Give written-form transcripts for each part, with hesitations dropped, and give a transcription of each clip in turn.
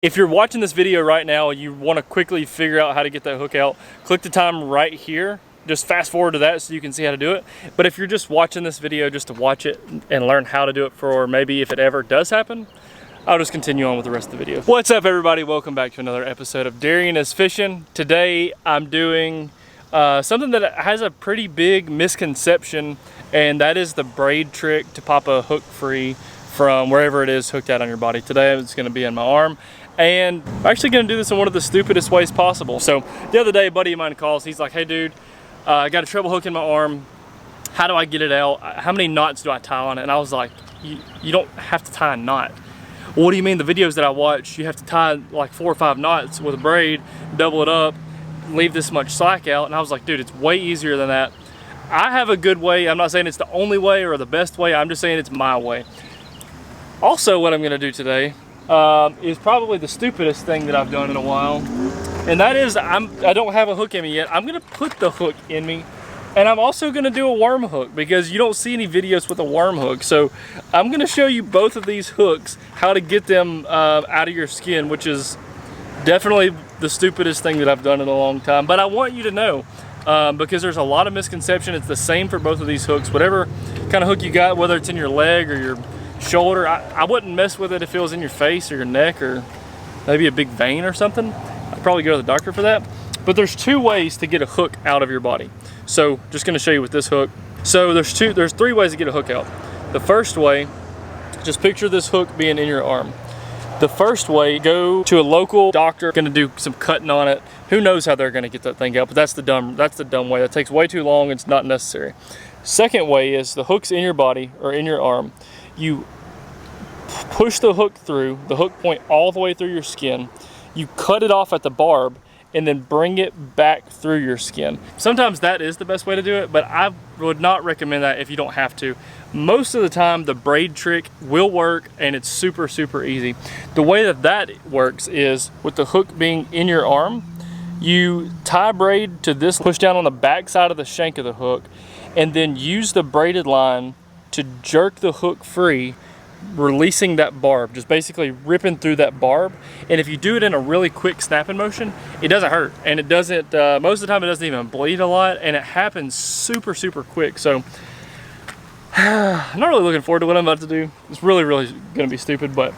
If you're watching this video right now and you want to quickly figure out how to get that hook out, click the time right here. Just fast forward to that so you can see how to do it. But if you're just watching this video just to watch it and learn how to do it for maybe if it ever does happen, I'll just continue on with the rest of the video. What's up, everybody? Welcome back to another episode of Darian is Fishing. Today I'm doing something that has a pretty big misconception, and that is the braid trick to pop a hook free from wherever it is hooked out on your body. Today it's going to be on my arm, and I'm actually going to do this in one of the stupidest ways possible. So the other day a buddy of mine calls, he's like, hey dude, I got a treble hook in my arm, how do I get it out? How many knots do I tie on it? And I was like, you don't have to tie a knot. Well, what do you mean? The videos that I watch, you have to tie like 4 or 5 knots with a braid, double it up, leave this much slack out. And I was like, dude, it's way easier than that. I have a good way. I'm not saying it's the only way or the best way. I'm just saying it's my way. Also, what I'm going to do today is probably the stupidest thing that I've done in a while. And that is, I don't have a hook in me yet. I'm going to put the hook in me. And I'm also going to do a worm hook because you don't see any videos with a worm hook. So I'm going to show you both of these hooks, how to get them out of your skin, which is definitely the stupidest thing that I've done in a long time. But I want you to know, because there's a lot of misconception. It's the same for both of these hooks. Whatever kind of hook you got, whether it's in your leg or your shoulder, I wouldn't mess with it if it was in your face or your neck or maybe a big vein or something. I'd probably go to the doctor for that. But there's 2 ways to get a hook out of your body. So just going to show you with this hook. So there's 3 ways to get a hook out. The first way, just picture this hook being in your arm. The first way, go to a local doctor, going to do some cutting on it. Who knows how they're going to get that thing out, but that's the dumb way. That takes way too long. It's not necessary. Second way is the hook's in your body or in your arm. You push the hook through, the hook point all the way through your skin. You cut it off at the barb and then bring it back through your skin. Sometimes that is the best way to do it, but I would not recommend that if you don't have to. Most of the time, the braid trick will work, and it's super, super easy. The way that works is with the hook being in your arm, you tie braid to this, push down on the back side of the shank of the hook, and then use the braided line to jerk the hook free, releasing that barb, just basically ripping through that barb. And if you do it in a really quick snapping motion, it doesn't hurt, and it doesn't most of the time it doesn't even bleed a lot, and it happens super, super quick. So I'm not really looking forward to what I'm about to do. It's really, really gonna be stupid, but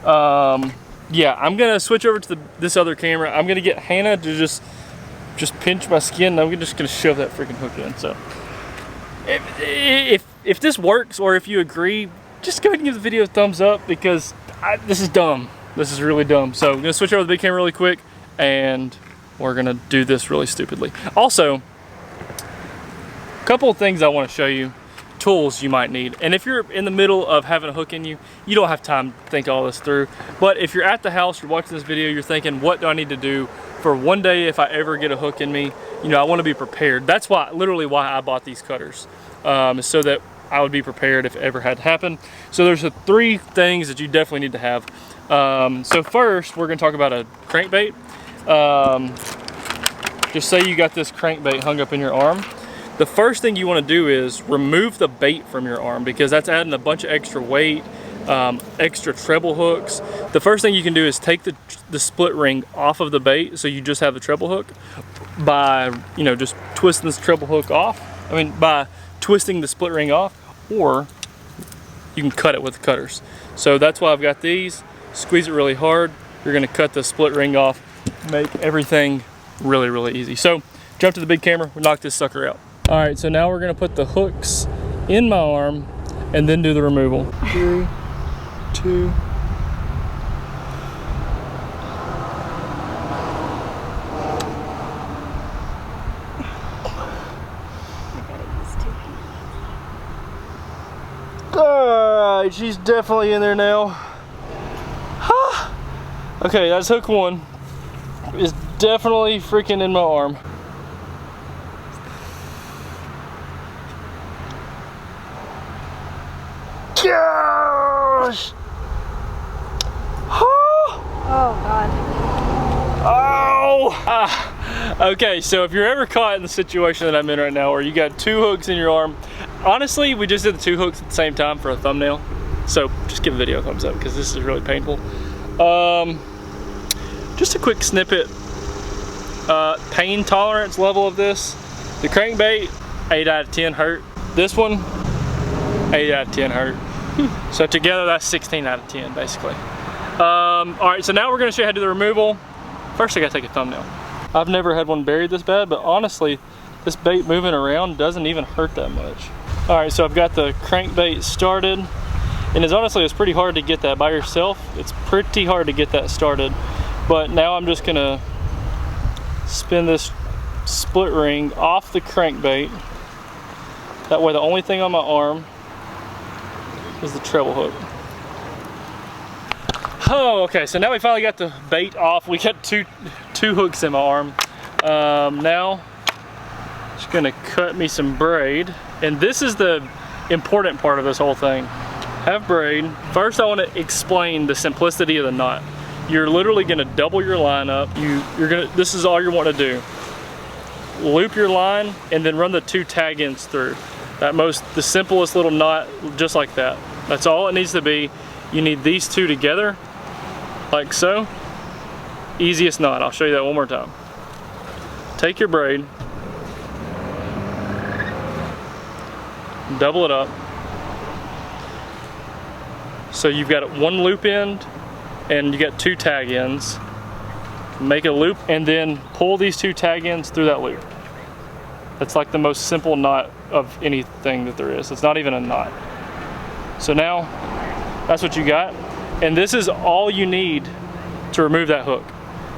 yeah, I'm gonna switch over to this other camera. I'm gonna get Hannah to just pinch my skin, and I'm just gonna shove that freaking hook in. So if this works, or if you agree, just go ahead and give the video a thumbs up, because this is dumb. This is really dumb. So I'm gonna switch over to the big camera really quick, and we're gonna do this really stupidly. Also, a couple of things I wanna show you, tools you might need. And if you're in the middle of having a hook in you, you don't have time to think all this through. But if you're at the house, you're watching this video, you're thinking, what do I need to do for one day if I ever get a hook in me? You know, I wanna be prepared. That's literally why I bought these cutters, so that I would be prepared if it ever had to happen. So there's 3 things that you definitely need to have. So first, we're gonna talk about a crankbait. Just say you got this crankbait hung up in your arm. The first thing you wanna do is remove the bait from your arm, because that's adding a bunch of extra weight, extra treble hooks. The first thing you can do is take the split ring off of the bait, so you just have the treble hook, by, you know, just twisting this treble hook off. By twisting the split ring off, or you can cut it with the cutters. So that's why I've got these. Squeeze it really hard. You're gonna cut the split ring off, make everything really, really easy. So jump to the big camera, we'll knock this sucker out. All right, so now we're gonna put the hooks in my arm and then do the removal. 3, 2, Alright, she's definitely in there now. Okay, that's hook 1. It's definitely freaking in my arm. Gosh! Oh God. Oh! Okay, so if you're ever caught in the situation that I'm in right now, where you got 2 hooks in your arm, honestly, we just did the 2 hooks at the same time for a thumbnail. So just give the video a thumbs up, because this is really painful. just a quick snippet, pain tolerance level of this. The crankbait, 8 out of 10 hurt. This one, 8 out of 10 hurt. So together that's 16 out of 10 basically. All right, so now we're gonna show you how to do the removal. First I gotta take a thumbnail. I've never had one buried this bad, but honestly, this bait moving around doesn't even hurt that much. All right, so I've got the crankbait started, and it's pretty hard to get that by yourself. It's pretty hard to get that started. But now I'm just gonna spin this split ring off the crankbait. That way the only thing on my arm is the treble hook. Oh, okay, so now we finally got the bait off. We got two hooks in my arm. Now, just gonna cut me some braid. And this is the important part of this whole thing. Have braid. First, I wanna explain the simplicity of the knot. You're literally gonna double your line up. This is all you want to do. Loop your line and then run the 2 tag ends through. The simplest little knot, just like that. That's all it needs to be. You need these 2 together, like so. Easiest knot. I'll show you that one more time. Take your braid, double it up. So you've got 1 loop end and you got 2 tag ends. Make a loop and then pull these 2 tag ends through that loop. That's like the most simple knot of anything that there is. It's not even a knot. So now, that's what you got. And this is all you need to remove that hook.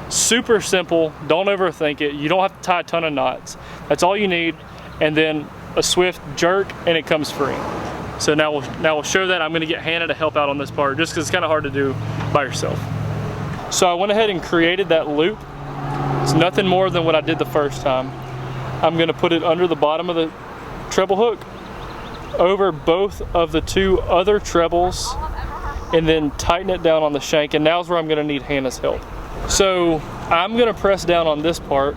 Super simple, don't overthink it. You don't have to tie a ton of knots. That's all you need. And then a swift jerk and it comes free. So now we'll show that. I'm gonna get Hannah to help out on this part just because it's kind of hard to do by yourself. So I went ahead and created that loop. It's nothing more than what I did the first time. I'm gonna put it under the bottom of the treble hook, over both of the 2 other trebles, and then tighten it down on the shank. And now's where I'm gonna need Hannah's help. So I'm gonna press down on this part.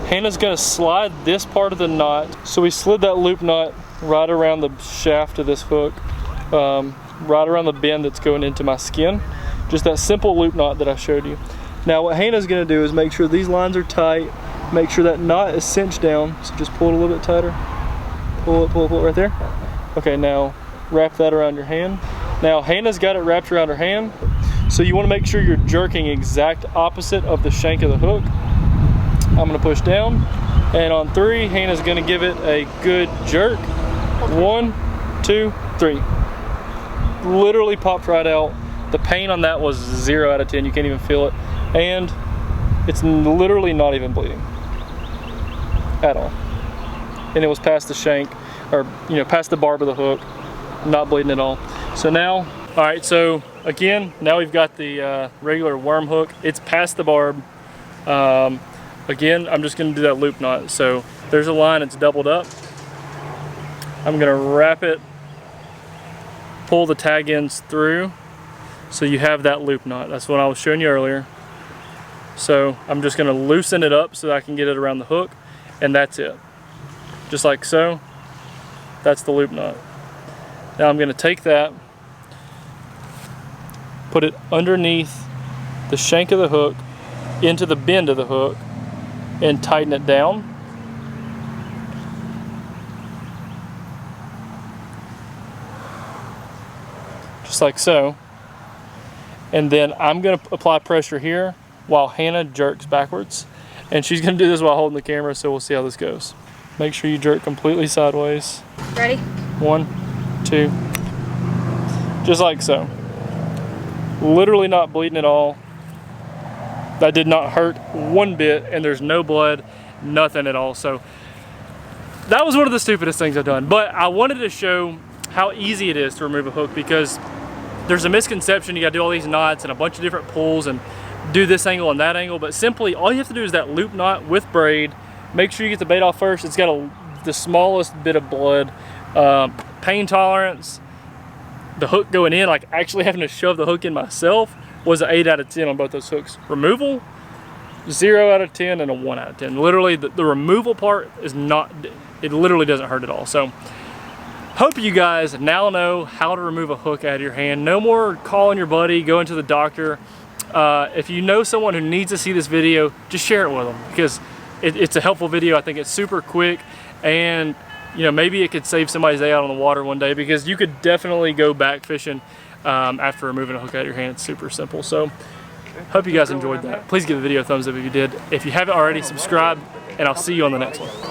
Hannah's gonna slide this part of the knot. So we slid that loop knot right around the shaft of this hook, right around the bend that's going into my skin. Just that simple loop knot that I showed you. Now what Hannah's gonna do is make sure these lines are tight, make sure that knot is cinched down. So just pull it a little bit tighter. Pull it right there. Okay, now wrap that around your hand. Now Hannah's got it wrapped around her hand. So you wanna make sure you're jerking exact opposite of the shank of the hook. I'm gonna push down, and on 3, Hannah's gonna give it a good jerk. 1, 2, 3. Literally popped right out. The pain on that was 0 out of 10. You can't even feel it. And it's literally not even bleeding at all. And it was past the shank, or past the barb of the hook, not bleeding at all. So now, all right, so again, now we've got the regular worm hook. It's past the barb. Again, I'm just gonna do that loop knot. So there's a line, it's doubled up. I'm gonna wrap it, pull the tag ends through, so you have that loop knot. That's what I was showing you earlier. So I'm just gonna loosen it up so that I can get it around the hook, and that's it. Just like so, that's the loop knot. Now I'm gonna take that, put it underneath the shank of the hook, into the bend of the hook, and tighten it down. Just like so. And then I'm gonna apply pressure here while Hannah jerks backwards. And she's gonna do this while holding the camera, so we'll see how this goes. Make sure you jerk completely sideways. Ready? 1, 2. Just like so. Literally not bleeding at all. That did not hurt one bit, and there's no blood, nothing at all. So that was one of the stupidest things I've done. But I wanted to show how easy it is to remove a hook, because there's a misconception you gotta do all these knots and a bunch of different pulls and do this angle and that angle, but simply all you have to do is that loop knot with braid. Make sure you get the bait off first. It's got the smallest bit of blood. Pain tolerance, the hook going in, like actually having to shove the hook in myself, was an 8 out of 10 on both those hooks. Removal, 0 out of 10 and a 1 out of 10. Literally the removal part is not, it literally doesn't hurt at all. So hope you guys now know how to remove a hook out of your hand. No more calling your buddy, going to the doctor. If you know someone who needs to see this video, just share it with them, because it's a helpful video. I think it's super quick, and you know, maybe it could save somebody's day out on the water one day, because you could definitely go back fishing after removing a hook out of your hand. It's super simple. So hope you guys enjoyed that. Please give the video a thumbs up if you did. If you haven't already, subscribe, and I'll see you on the next one.